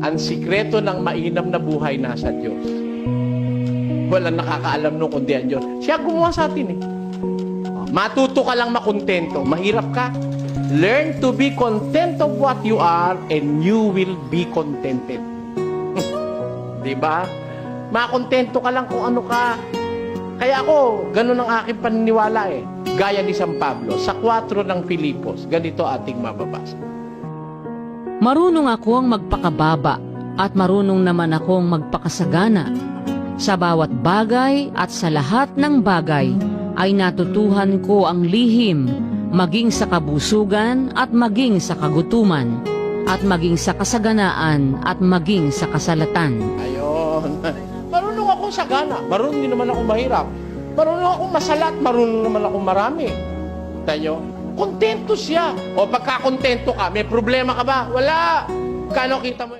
Ang sikreto ng mainam na buhay nasa Diyos. Walang nakakaalam nung kundi ang Diyos. Siya gumawa sa atin eh. Matuto ka lang makontento. Mahirap ka. Learn to be content of what you are and you will be contented. Diba? Makontento ka lang kung ano ka. Kaya ako, ganun ang aking paniniwala eh. Gaya ni San Pablo, sa 4 ng Filipos, ganito ating mababasa. Marunong akong magpakababa at marunong naman akong magpakasagana. Sa bawat bagay at sa lahat ng bagay ay natutuhan ko ang lihim, maging sa kabusugan at maging sa kagutuman, at maging sa kasaganaan at maging sa kasalatan. Ayun. Marunong akong sagana. Marunong din naman ako mahirap. Marunong akong masalat. Marunong naman akong marami. Tayo, kontento siya. O pagka kontento ka, may problema ka ba? Wala. Kano kita mo?